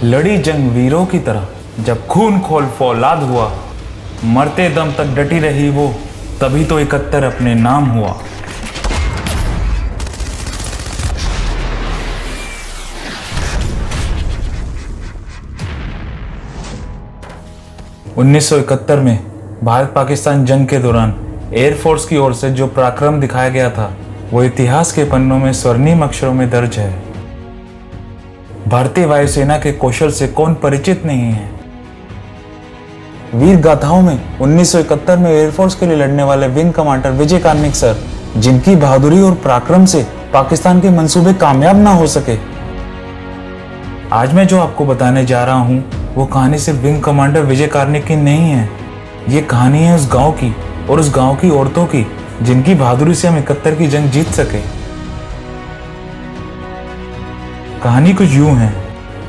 लड़ी जंग वीरों की तरह, जब खून खोल फौलाद हुआ, मरते दम तक डटी रही वो, तभी तो 71 अपने नाम हुआ। उन्नीस सौ 71 में भारत पाकिस्तान जंग के दौरान एयरफोर्स की ओर से जो पराक्रम दिखाया गया था वो इतिहास के पन्नों में स्वर्णिम अक्षरों में दर्ज है। भारतीय वायुसेना के कौशल से कौन परिचित नहीं है। वीर गाथाओं में 1971 में एयरफोर्स के लिए लड़ने वाले विंग कमांडर विजय कार्निक सर, जिनकी बहादुरी और पराक्रम से पाकिस्तान के मंसूबे कामयाब ना हो सके। आज मैं जो आपको बताने जा रहा हूं वो कहानी सिर्फ विंग कमांडर विजय कार्निक की नहीं है। ये कहानी है उस गांव की और उस गांव की औरतों की, जिनकी बहादुरी से हम 71 की जंग जीत सके। कहानी कुछ यूं है।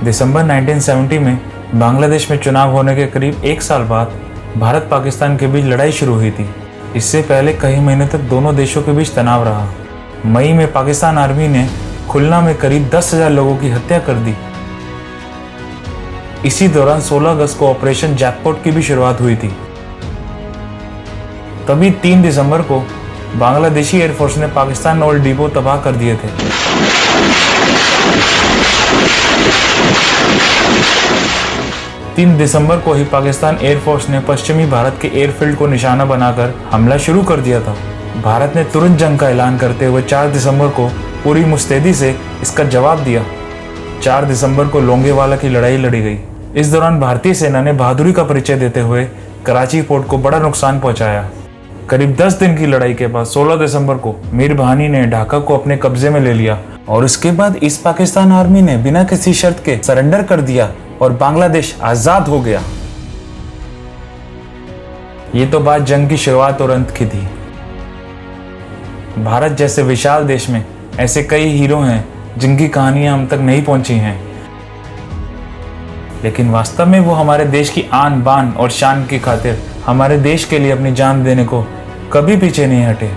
दिसंबर 1970 में बांग्लादेश में चुनाव होने के करीब एक साल बाद भारत पाकिस्तान के बीच लड़ाई शुरू हुई थी। इससे पहले कई महीने तक दोनों देशों के बीच तनाव रहा। मई में पाकिस्तान आर्मी ने खुलना में करीब 10,000 लोगों की हत्या कर दी। इसी दौरान 16 अगस्त को ऑपरेशन जैकपॉट की भी शुरुआत हुई थी। तभी 3 दिसंबर को बांग्लादेशी एयरफोर्स ने पाकिस्तान नौल डिपो तबाह कर दिए थे। तीन दिसंबर को ही पाकिस्तान एयरफोर्स ने पश्चिमी भारत के एयरफील्ड को निशाना बनाकर हमला शुरू कर दिया था। भारत ने तुरंत जंग का ऐलान करते हुए 4 दिसंबर को पूरी मुस्तैदी से इसका जवाब दिया। 4 दिसंबर को लोंगेवाला की लड़ाई लड़ी गई। इस दौरान भारतीय सेना ने बहादुरी का परिचय देते हुए कराची पोर्ट को बड़ा नुकसान पहुंचाया। करीब 10 दिन की लड़ाई के बाद 16 दिसंबर को मीर बहानी ने ढाका को अपने कब्जे में ले लिया और उसके बाद ईस्ट पाकिस्तान आर्मी ने बिना किसी शर्त के सरेंडर कर दिया और बांग्लादेश आजाद हो गया। ये तो बात जंग की शुरुआत और अंत की थी। भारत जैसे विशाल देश में ऐसे कई हीरो हैं जिनकी कहानियां हम तक नहीं पहुंची हैं, लेकिन वास्तव में वो हमारे देश की आन बान और शान की खातिर हमारे देश के लिए अपनी जान देने को कभी पीछे नहीं हटे।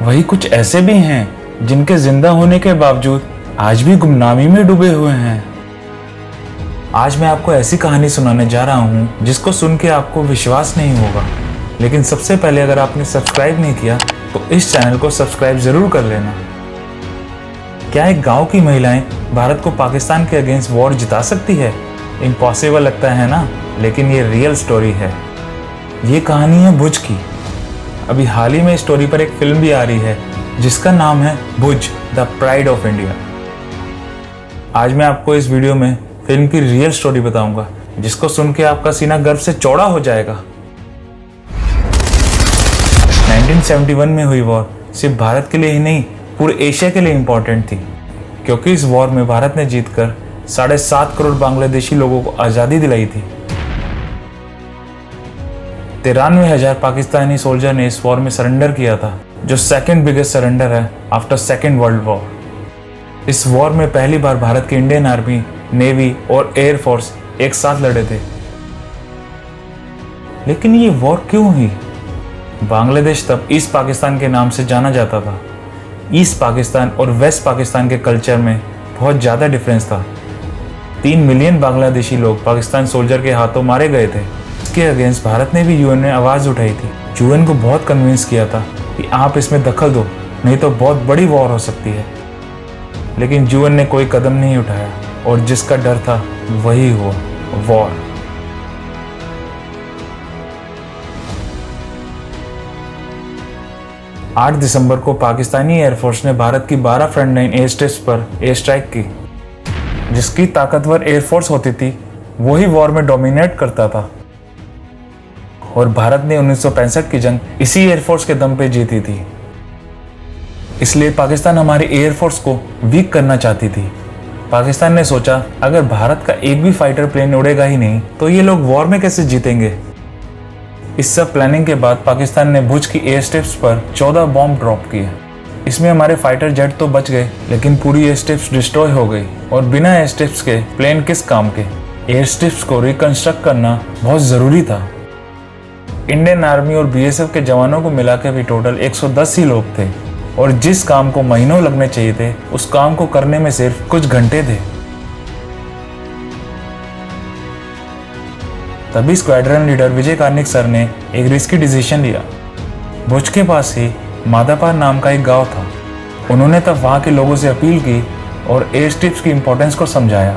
वही कुछ ऐसे भी हैं जिनके जिंदा होने के बावजूद आज भी गुमनामी में डूबे हुए हैं। आज मैं आपको ऐसी कहानी सुनाने जा रहा हूं जिसको सुन के आपको विश्वास नहीं होगा, लेकिन सबसे पहले अगर आपने सब्सक्राइब नहीं किया तो इस चैनल को सब्सक्राइब जरूर कर लेना। क्या एक गांव की महिलाएं भारत को पाकिस्तान के अगेंस्ट वॉर जिता सकती है? इम्पॉसिबल लगता है ना, लेकिन ये रियल स्टोरी है। ये कहानी है भुज की। अभी हाल ही में इस स्टोरी पर एक फिल्म भी आ रही है जिसका नाम है भुज द प्राइड ऑफ इंडिया। आज मैं आपको इस वीडियो में फिल्म की रियल स्टोरी बताऊंगा, जिसको सुन के आपका सीना गर्व से चौड़ा हो जाएगा। 1971 में हुई वॉर सिर्फ भारत के लिए ही नहीं, पूरे एशिया के लिए इंपॉर्टेंट थी, क्योंकि इस वॉर में भारत ने जीतकर 7.5 करोड़ बांग्लादेशी लोगों को आज़ादी दिलाई थी। 93,000 पाकिस्तानी सोल्जर ने इस वॉर में सरेंडर किया था, जो सेकंड बिगेस्ट सरेंडर है आफ्टर सेकंड वर्ल्ड वॉर। इस वॉर में पहली बार भारत की इंडियन आर्मी, नेवी और एयरफोर्स एक साथ लड़े थे। लेकिन ये वॉर क्यों हुई? बांग्लादेश तब ईस्ट पाकिस्तान के नाम से जाना जाता था। ईस्ट पाकिस्तान और वेस्ट पाकिस्तान के कल्चर में बहुत ज़्यादा डिफरेंस था। 3 मिलियन बांग्लादेशी लोग पाकिस्तान सोल्जर के हाथों मारे गए थे। इसके अगेंस्ट भारत ने भी यूएन में आवाज़ उठाई थी। यूएन को बहुत कन्विंस किया था कि आप इसमें दखल दो, नहीं तो बहुत बड़ी वॉर हो सकती है। लेकिन यूएन ने कोई कदम नहीं उठाया और जिसका डर था वही हुआ, वॉर। आठ दिसंबर को पाकिस्तानी एयरफोर्स ने भारत की 12 फ्रंटलाइन एयर स्ट्रिप्स पर एयर स्ट्राइक की। जिसकी ताकतवर एयरफोर्स होती थी वही वॉर में डोमिनेट करता था, और भारत ने 1965 की जंग इसी एयरफोर्स के दम पे जीती थी। इसलिए पाकिस्तान हमारी एयरफोर्स को वीक करना चाहती थी। पाकिस्तान ने सोचा अगर भारत का एक भी फाइटर प्लेन उड़ेगा ही नहीं तो ये लोग वॉर में कैसे जीतेंगे। इस सब प्लानिंग के बाद पाकिस्तान ने भुज की एयर स्ट्रिप्स पर 14 बॉम्ब ड्रॉप किए। इसमें हमारे फाइटर जेट तो बच गए, लेकिन पूरी एयर स्ट्रिप्स डिस्ट्रॉय हो गई, और बिना एयर स्ट्रिप्स के प्लेन किस काम के। एयर स्ट्रिप्स को रिकंस्ट्रक्ट करना बहुत ज़रूरी था। इंडियन आर्मी और बीएसएफ के जवानों को मिला के भी टोटल 110 ही लोग थे, और जिस काम को महीनों लगने चाहिए थे उस काम को करने में सिर्फ कुछ घंटे थे। तभी स्क्वाड्रन लीडर विजय कार्निक सर ने एक रिस्की डिसीजन लिया। भुज के पास ही मादापार नाम का एक गांव था। उन्होंने तब वहाँ के लोगों से अपील की और एयर स्ट्रिप्स की इम्पोर्टेंस को समझाया,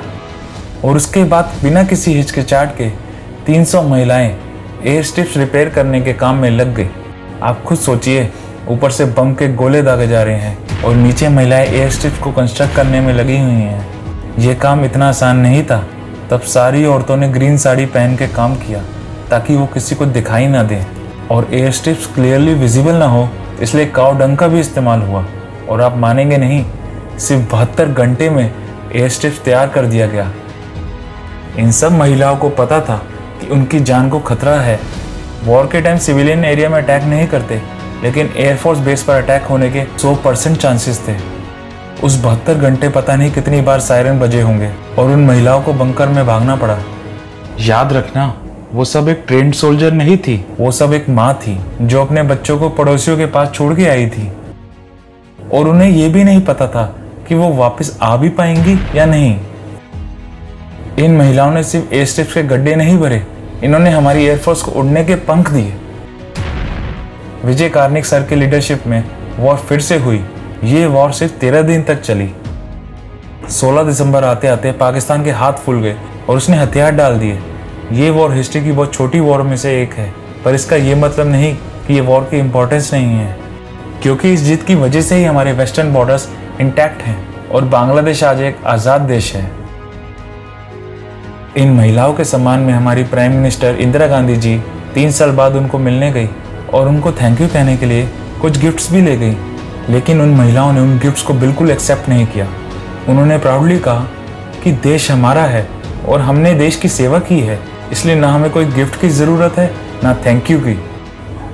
और उसके बाद बिना किसी हिचकिचाहट के 300 महिलाएं एयर स्ट्रिप्स रिपेयर करने के काम में लग गई। आप खुद सोचिए, ऊपर से बम के गोले दागे जा रहे हैं और नीचे महिलाएं एयर स्ट्रिप्स को कंस्ट्रक्ट करने में लगी हुई हैं। ये काम इतना आसान नहीं था। तब सारी औरतों ने ग्रीन साड़ी पहन के काम किया ताकि वो किसी को दिखाई ना दें और एयर स्ट्रिप्स क्लियरली विजिबल ना हो, इसलिए काव डंग का भी इस्तेमाल हुआ। और आप मानेंगे नहीं, सिर्फ 72 घंटे में एयर स्ट्रिप्स तैयार कर दिया गया। इन सब महिलाओं को पता था कि उनकी जान को खतरा है। वॉर के टाइम सिविलियन एरिया में अटैक नहीं करते, लेकिन एयरफोर्स बेस पर अटैक होने के 100% चांसेस थे। उस 72 घंटे पता नहीं कितनी बार सायरन बजे होंगे और उन महिलाओं को बंकर में भागना पड़ा। याद रखना, वो सब एक ट्रेंड सोल्जर नहीं थी, वो सब एक माँ थी जो अपने बच्चों को पड़ोसियों के पास छोड़ के आई थी, और उन्हें ये भी नहीं पता था कि वो वापस आ भी पाएंगी या नहीं। इन महिलाओं ने सिर्फ एयर स्ट्रिप्स के गड्ढे नहीं भरे, इन्होंने हमारी एयरफोर्स को उड़ने के पंख दिए। विजय कार्निक सर के लीडरशिप में वॉर फिर से हुई। ये वॉर सिर्फ 13 दिन तक चली। 16 दिसंबर आते आते पाकिस्तान के हाथ फूल गए और उसने हथियार डाल दिए। ये वॉर हिस्ट्री की बहुत छोटी वॉर में से एक है, पर इसका ये मतलब नहीं कि ये वॉर की इम्पोर्टेंस नहीं है, क्योंकि इस जीत की वजह से ही हमारे वेस्टर्न बॉर्डर्स इंटैक्ट हैं और बांग्लादेश आज एक आज़ाद देश है। इन महिलाओं के सम्मान में हमारी प्राइम मिनिस्टर इंदिरा गांधी जी 3 साल बाद उनको मिलने गई और उनको थैंक यू कहने के लिए कुछ गिफ्ट्स भी ले गई, लेकिन उन महिलाओं ने उन गिफ्ट्स को बिल्कुल एक्सेप्ट नहीं किया। उन्होंने प्राउडली कहा कि देश हमारा है और हमने देश की सेवा की है, इसलिए ना हमें कोई गिफ्ट की ज़रूरत है ना थैंक यू की।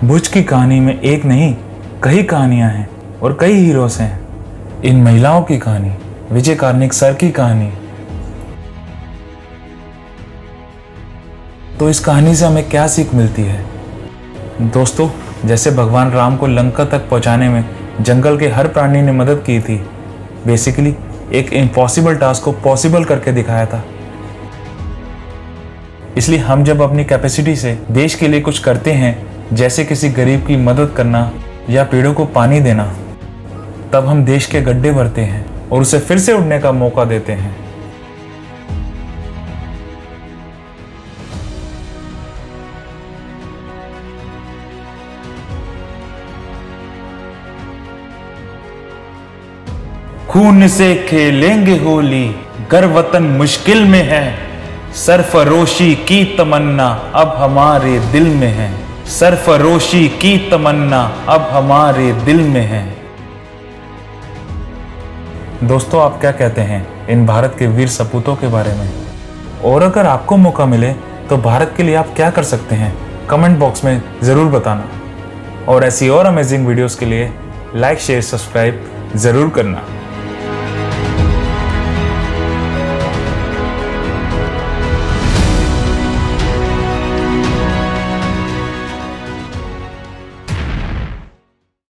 भुज की कहानी में एक नहीं, कई कहानियाँ हैं और कई हीरोज़ हैं। इन महिलाओं की कहानी, विजय कार्निक सर की कहानी। तो इस कहानी से हमें क्या सीख मिलती है? दोस्तों, जैसे भगवान राम को लंका तक पहुंचाने में जंगल के हर प्राणी ने मदद की थी, बेसिकली एक इम्पॉसिबल टास्क को पॉसिबल करके दिखाया था। इसलिए हम जब अपनी कैपेसिटी से देश के लिए कुछ करते हैं, जैसे किसी गरीब की मदद करना या पेड़ों को पानी देना, तब हम देश के गड्ढे भरते हैं और उसे फिर से उड़ने का मौका देते हैं। खून से खेलेंगे होली, गर वतन मुश्किल में है, सरफरोशी की तमन्ना अब हमारे दिल में है, सरफरोशी की तमन्ना अब हमारे दिल में है। दोस्तों, आप क्या कहते हैं इन भारत के वीर सपूतों के बारे में? और अगर आपको मौका मिले तो भारत के लिए आप क्या कर सकते हैं, कमेंट बॉक्स में ज़रूर बताना। और ऐसी और अमेजिंग वीडियोस के लिए लाइक, शेयर, सब्सक्राइब ज़रूर करना।